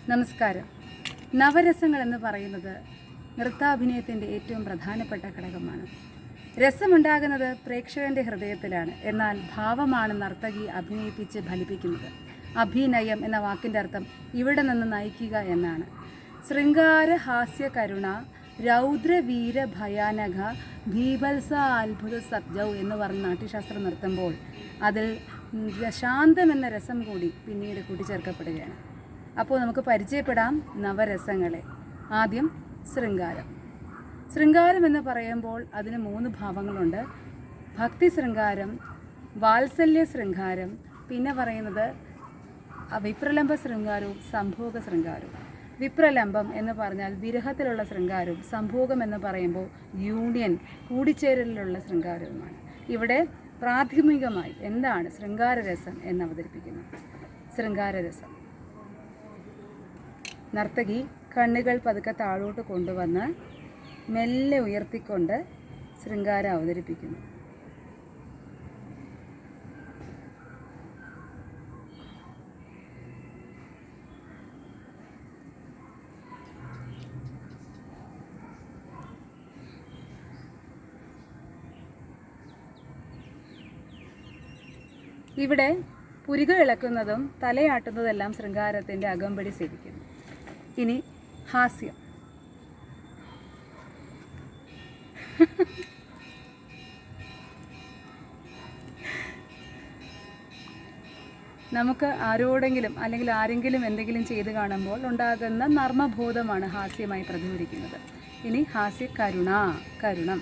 നമസ്കാരം. നവരസങ്ങൾ എന്ന് പറയുന്നത് നൃത്താഭിനയത്തിൻ്റെ ഏറ്റവും പ്രധാനപ്പെട്ട ഘടകമാണ്. രസമുണ്ടാകുന്നത് പ്രേക്ഷകൻ്റെ ഹൃദയത്തിലാണ്. എന്നാൽ ഭാവമാണ് നർത്തകി അഭിനയിപ്പിച്ച് ഫലിപ്പിക്കുന്നത്. അഭിനയം എന്ന വാക്കിൻ്റെ അർത്ഥം ഇവിടെ നിന്ന് നയിക്കുക എന്നാണ്. ശൃംഗാര ഹാസ്യ കരുണ രൗദ്ര വീര ഭയാനക ഭീഭത്സ അത്ഭുത സബ്ജൗ എന്ന് പറഞ്ഞ് നാട്യശാസ്ത്രം നിർത്തുമ്പോൾ അതിൽ ശാന്തം എന്ന രസം കൂടി പിന്നീട് കൂട്ടിച്ചേർക്കപ്പെടുകയാണ്. അപ്പോൾ നമുക്ക് പരിചയപ്പെടാം നവരസങ്ങളെ. ആദ്യം ശൃംഗാരം. ശൃംഗാരം എന്ന് പറയുമ്പോൾ അതിന് 3 ഭാവങ്ങളുണ്ട്. ഭക്തി ശൃംഗാരം, വാത്സല്യ ശൃംഗാരം, പിന്നെ പറയുന്നത് വിപ്രലംബ ശൃംഗാരവും സംഭോഗ ശൃംഗാരവും. വിപ്രലംബം എന്ന് പറഞ്ഞാൽ വിരഹത്തിലുള്ള ശൃംഗാരവും സംഭോഗം എന്ന് പറയുമ്പോൾ യൂണിയൻ കൂടിച്ചേരലിലുള്ള ശൃംഗാരവുമാണ്. ഇവിടെ പ്രാഥമികമായി എന്താണ് ശൃംഗാരരസം എന്ന് അവതരിപ്പിക്കുന്നു. ശൃംഗാരരസം: നർത്തകി കണ്ണുകൾ പതുക്കെ താഴോട്ട് കൊണ്ടുവന്ന് മെല്ലെ ഉയർത്തിക്കൊണ്ട് ശൃംഗാരം അവതരിപ്പിക്കുന്നു. ഇവിടെ പുരിക ഇളക്കുന്നതും തലയാട്ടുന്നതെല്ലാം ശൃംഗാരത്തിൻ്റെ അകമ്പടി സേവിക്കുന്നു. ഇനി ഹാസ്യം. നമുക്ക് ആരോടെങ്കിലും അല്ലെങ്കിൽ ആരെങ്കിലും എന്തെങ്കിലും ചെയ്ത് കാണുമ്പോൾ ഉണ്ടാകുന്ന നർമ്മബോധമാണ് ഹാസ്യമായി പ്രതിഫലിക്കുന്നത്. ഇനി ഹാസ്യ കരുണം. കരുണം.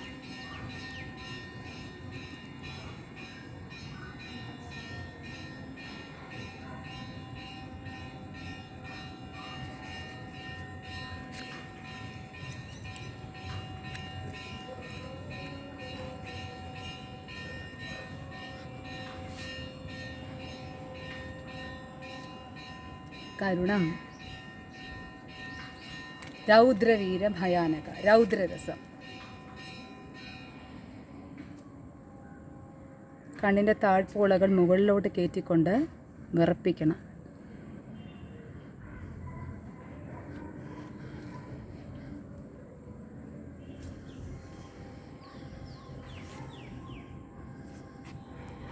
രൗദ്രവീര ഭയാനക രൗദ്രരസം. കണ്ണിൻ്റെ താഴ്പോളകൾ മുകളിലോട്ട് കയറ്റിക്കൊണ്ട് വിറപ്പിക്കണം.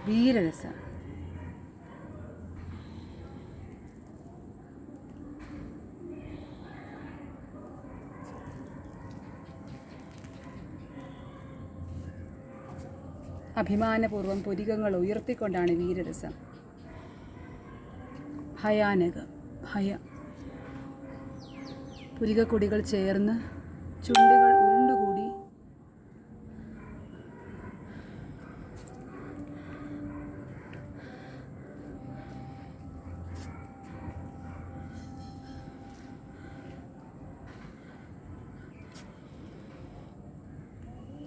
വീരരസം. അഭിമാനപൂർവ്വം പുരികങ്ങൾ ഉയർത്തിക്കൊണ്ടാണ് വീരരസം. ഭയം. പുരികക്കൊടികൾ ചേർന്ന് ചുണ്ടുകൾ ഉരുണ്ടുകൂടി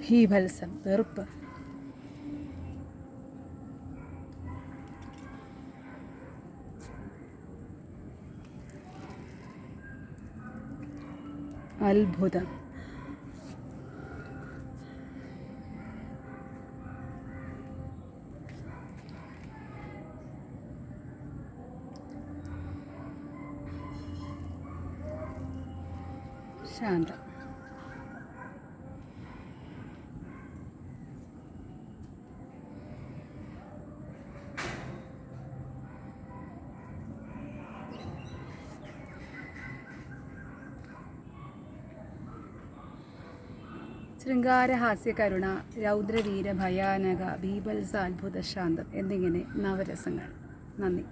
ഭീഭത്സം, വെറുപ്പ്. അത്ഭുതം. ശാന്തം. ശൃംഗാര ഹാസ്യ കരുണ രൗദ്രവീര ഭയാനക ഭീഭത്സ അത്ഭുത ശാന്തം എന്നിങ്ങനെ നവരസങ്ങൾ. നന്ദി.